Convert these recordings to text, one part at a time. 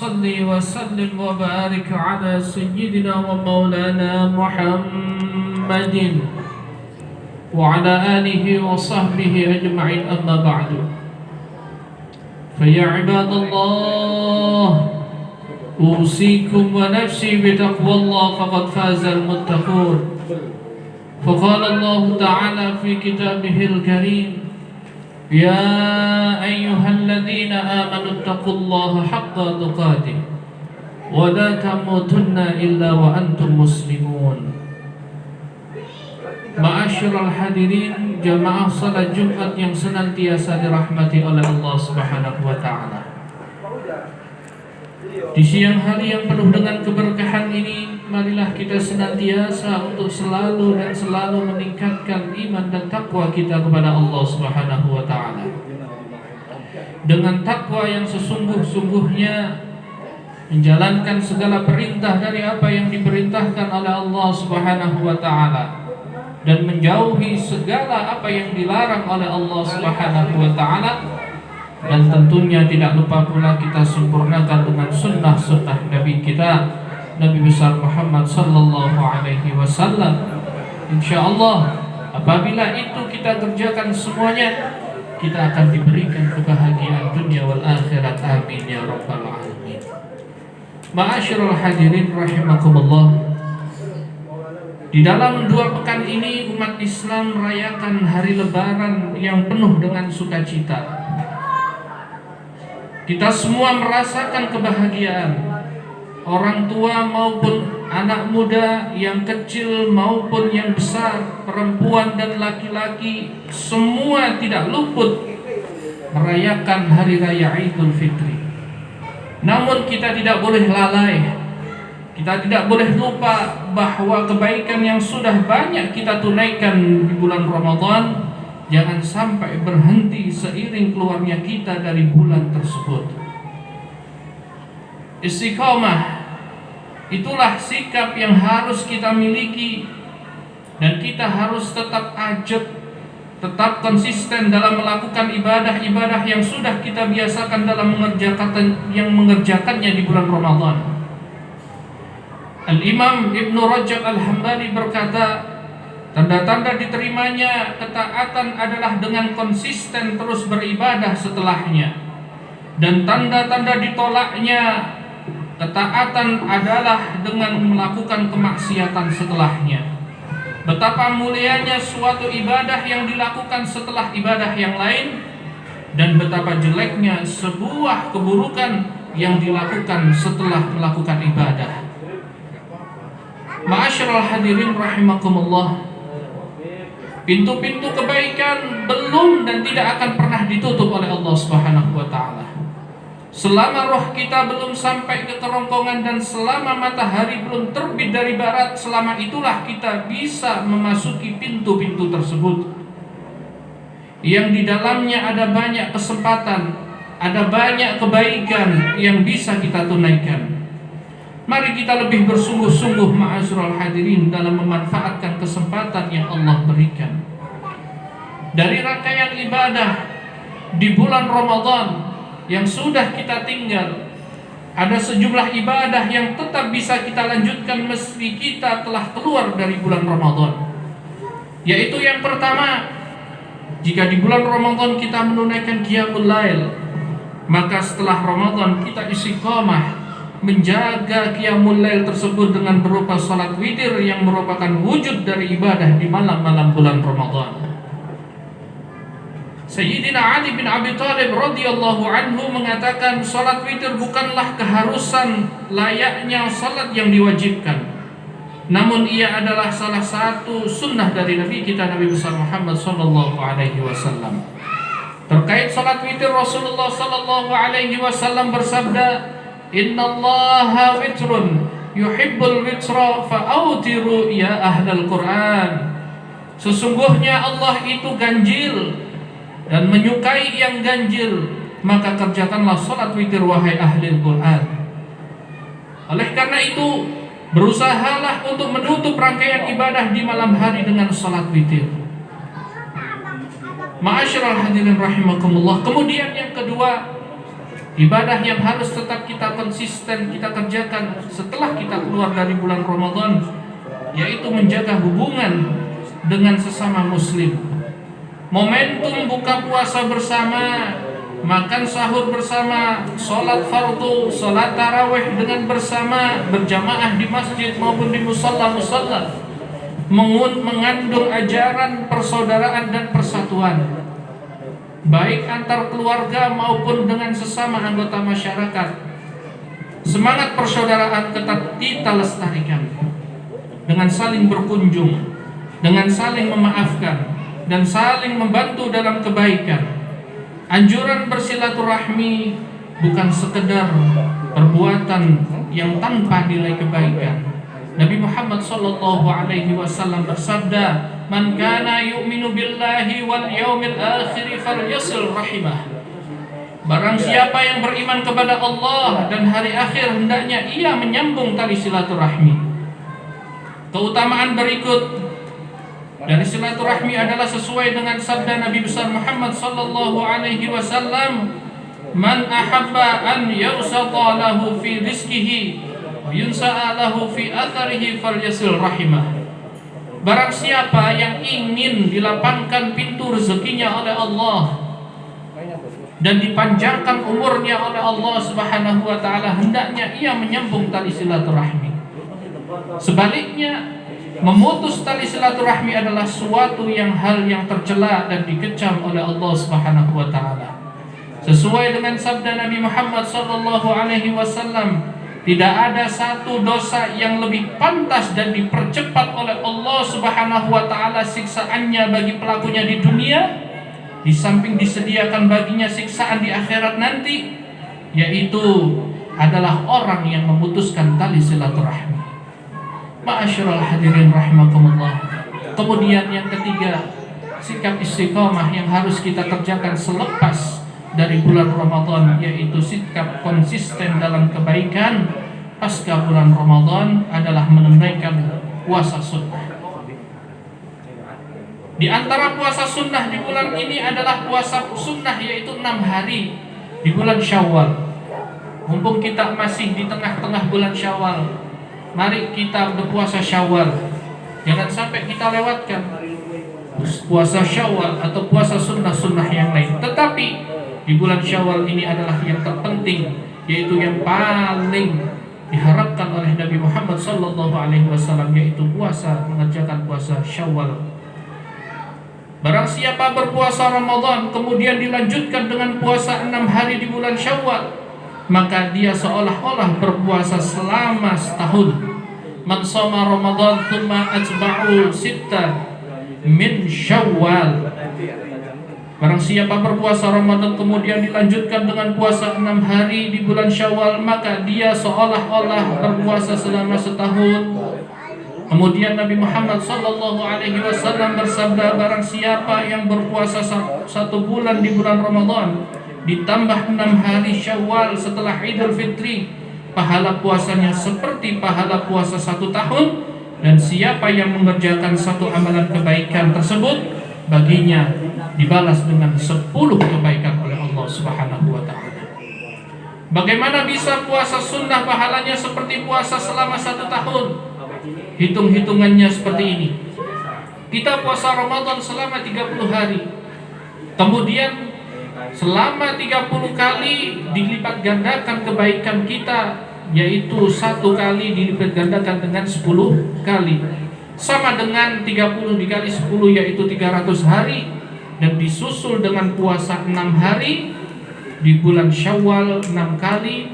صل وسلم وبارك على سيدنا ومولانا محمد وعلى آله وصحبه أجمعين أما بعد فيا عباد الله أوصيكم ونفسي بتقوى الله فقد فاز المتقون فقال الله تعالى في كتابه الكريم يا أيها الذين آمنوا اتقوا الله حق تقاته ولا تموتن إلا وأنتم مسلمون. Ma'asyiral hadirin jamaah salat Jumat yang senantiasa dirahmati oleh Allah Subhanahu wa taala. Di siang hari yang penuh dengan keberkahan ini, marilah kita senantiasa untuk selalu meningkatkan iman dan takwa kita kepada Allah Subhanahu wa taala. Dengan takwa yang sesungguh-sungguhnya, menjalankan segala perintah dari apa yang diperintahkan oleh Allah Subhanahu wa taala dan menjauhi segala apa yang dilarang oleh Allah Subhanahu wa taala. Dan tentunya tidak lupa pula kita sempurnakan dengan sunnah-sunnah Nabi kita, Nabi besar Muhammad sallallahu alaihi wasallam. InsyaAllah apabila itu kita kerjakan semuanya, kita akan diberikan kebahagiaan dunia wal akhirat. Amin ya rabbal alamin. Ma'asyiral hadirin rahimakumullah. Di dalam 2 pekan ini umat Islam merayakan hari Lebaran yang penuh dengan sukacita. Kita semua merasakan kebahagiaan, orang tua maupun anak muda, yang kecil maupun yang besar, perempuan dan laki-laki, semua tidak luput merayakan hari raya Idul Fitri. Namun kita tidak boleh lalai, kita tidak boleh lupa bahwa kebaikan yang sudah banyak kita tunaikan di bulan Ramadan jangan sampai berhenti seiring keluarnya kita dari bulan tersebut. Istiqamah, itulah sikap yang harus kita miliki, dan kita harus tetap ajab, tetap konsisten dalam melakukan ibadah-ibadah yang sudah kita biasakan dalam mengerjakannya di bulan Ramadan. Al-Imam Ibn Rajab Al-Hambali berkata, tanda-tanda diterimanya ketaatan adalah dengan konsisten terus beribadah setelahnya, dan tanda-tanda ditolaknya ketaatan adalah dengan melakukan kemaksiatan setelahnya. Betapa mulianya suatu ibadah yang dilakukan setelah ibadah yang lain, dan betapa jeleknya sebuah keburukan yang dilakukan setelah melakukan ibadah. Ma'asyiral hadirin rahimakumullah. Pintu-pintu kebaikan belum dan tidak akan pernah ditutup oleh Allah Subhanahu wa taala. Selama roh kita belum sampai ke kerongkongan dan selama matahari belum terbit dari barat, selama itulah kita bisa memasuki pintu-pintu tersebut, yang di dalamnya ada banyak kesempatan, ada banyak kebaikan yang bisa kita tunaikan. Mari kita lebih bersungguh-sungguh ma'asyiral hadirin dalam memanfaatkan kesempatan yang Allah berikan. Dari rangkaian ibadah di bulan Ramadan yang sudah kita tinggal, ada sejumlah ibadah yang tetap bisa kita lanjutkan meski kita telah keluar dari bulan Ramadan. Yaitu yang pertama, jika di bulan Ramadan kita menunaikan qiyamul lail, maka setelah Ramadan kita istiqamah menjaga qiyamul lail tersebut dengan berupa salat witir yang merupakan wujud dari ibadah di malam-malam bulan Ramadan. Sayyidina Ali bin Abi Thalib radhiyallahu anhu mengatakan, salat witir bukanlah keharusan layaknya salat yang diwajibkan, namun ia adalah salah satu sunnah dari Nabi kita, Nabi besar Muhammad sallallahu alaihi wasallam. Terkait salat witir, Rasulullah sallallahu alaihi wasallam bersabda, Innallaha witrun yuhibbul witra fa'autiru ya ahlal Qur'an. Sesungguhnya Allah itu ganjil dan menyukai yang ganjil, maka kerjakanlah salat witir wahai ahli Qur'an. Oleh karena itu, berusahalah untuk menutup rangkaian ibadah di malam hari dengan salat witir. Ma'asyiral hadirin rahimakumullah. Kemudian yang kedua, Ibadah yang harus tetap kita konsisten kita kerjakan setelah kita keluar dari bulan Ramadan, yaitu menjaga hubungan dengan sesama muslim. Momentum buka puasa bersama, makan sahur bersama, sholat fardu, sholat tarawih dengan bersama, berjamaah di masjid maupun di musalla-musalla, mengandung ajaran persaudaraan dan persatuan, baik antar keluarga maupun dengan sesama anggota masyarakat. Semangat persaudaraan tetap kita lestarikan dengan saling berkunjung, dengan saling memaafkan, dan saling membantu dalam kebaikan. Anjuran bersilaturahmi bukan sekedar perbuatan yang tanpa nilai kebaikan. Nabi Muhammad SAW bersabda, "Man kana yu'minu billahi wal yawmil akhir falyasil rahimah." Barang siapa yang beriman kepada Allah dan hari akhir, hendaknya ia menyambung tali silaturahmi. Keutamaan berikut dari silaturahmi adalah sesuai dengan sabda Nabi besar Muhammad SAW, "Man ahabba an yusata lahu fi rizqihi wa yunsa'a lahu fi atharihi falyasil rahimah." Barang siapa yang ingin dilapangkan pintu rezekinya oleh Allah dan dipanjangkan umurnya oleh Allah Subhanahu wa taala, hendaknya ia menyambung tali silaturahmi. Sebaliknya, memutus tali silaturahmi adalah suatu hal yang tercela dan dikecam oleh Allah Subhanahu wa taala. Sesuai dengan sabda Nabi Muhammad SAW, tidak ada satu dosa yang lebih pantas dan dipercepat oleh Allah Subhanahu wa taala siksaannya bagi pelakunya di dunia, di samping disediakan baginya siksaan di akhirat nanti, yaitu adalah orang yang memutuskan tali silaturahmi. Ma'asyiral hadirin rahimakumullah. Kemudian yang ketiga, sikap istiqomah yang harus kita kerjakan selepas dari bulan Ramadan, yaitu sikap konsisten dalam kebaikan pasca bulan Ramadan adalah menunaikan puasa sunnah. Di antara puasa sunnah di bulan ini adalah puasa sunnah, yaitu 6 hari di bulan Syawal. Mumpung kita masih di tengah-tengah bulan Syawal, mari kita berpuasa Syawal. Jangan sampai kita lewatkan puasa Syawal atau puasa sunnah-sunnah yang lain. Tetapi di bulan Syawal ini adalah yang terpenting, yaitu yang paling diharapkan oleh Nabi Muhammad SAW, yaitu mengerjakan puasa Syawal. Barang siapa berpuasa Ramadan kemudian dilanjutkan dengan puasa 6 hari di bulan Syawal, maka dia seolah-olah berpuasa selama setahun. Man shoma Ramadan thumma atba'u sitta min Syawal. Barang siapa berpuasa Ramadan kemudian dilanjutkan dengan puasa 6 hari di bulan Syawal, maka dia seolah-olah berpuasa selama setahun. Kemudian Nabi Muhammad SAW bersabda, barang siapa yang berpuasa 1 bulan di bulan Ramadan ditambah 6 hari Syawal setelah Idul Fitri, pahala puasanya seperti pahala puasa 1 tahun. Dan siapa yang mengerjakan 1 amalan kebaikan tersebut, baginya dibalas dengan 10 kebaikan oleh Allah Subhanahu wa taala. Bagaimana bisa puasa sunnah pahalanya seperti puasa selama 1 tahun? Hitung-hitungannya seperti ini. Kita puasa Ramadan selama 30 hari. Kemudian selama 30 kali dilipat gandakan kebaikan kita, yaitu 1 kali dilipat gandakan dengan 10 kali. Sama dengan 30 dikali 10, yaitu 300 hari. Dan disusul dengan puasa 6 hari di bulan Syawal 6 kali,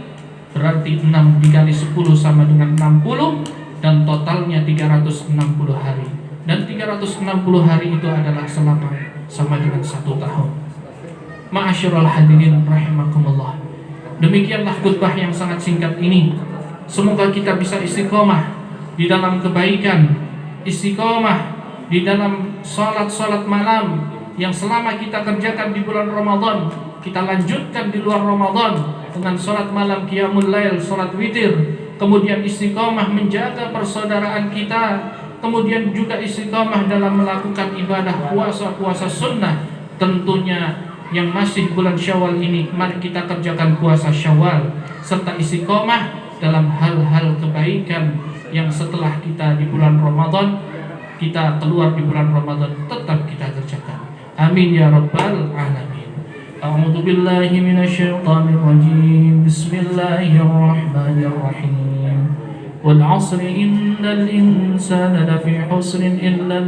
berarti 6 dikali 10 sama dengan 60, dan totalnya 360 hari. Dan 360 hari itu adalah sama dengan 1 tahun. Ma'asyiral hadirin rahimakumullah. Demikianlah khutbah yang sangat singkat ini. Semoga kita bisa istiqomah di dalam kebaikan, istiqomah di dalam salat malam yang selama kita kerjakan di bulan Ramadan, kita lanjutkan di luar Ramadan dengan salat malam qiyamul lail, salat witir. Kemudian istiqomah menjaga persaudaraan kita. Kemudian juga istiqomah dalam melakukan ibadah puasa sunnah. Tentunya yang masih bulan Syawal ini, mari kita kerjakan puasa Syawal serta istiqomah dalam hal-hal kebaikan yang setelah kita di bulan Ramadan, kita keluar di bulan Ramadan tetap kita kerjakan. Amin ya rabbal alamin. A'udzu billahi minasyaitonir rajim. Bismillahirrahmanirrahim. Wal 'asri innal insana lafi khusrin illa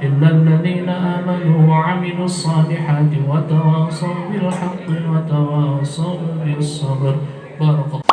الذين آمنوا وعملوا الصالحات وتواصوا بالحق وتواصوا بالصبر. بارك الله.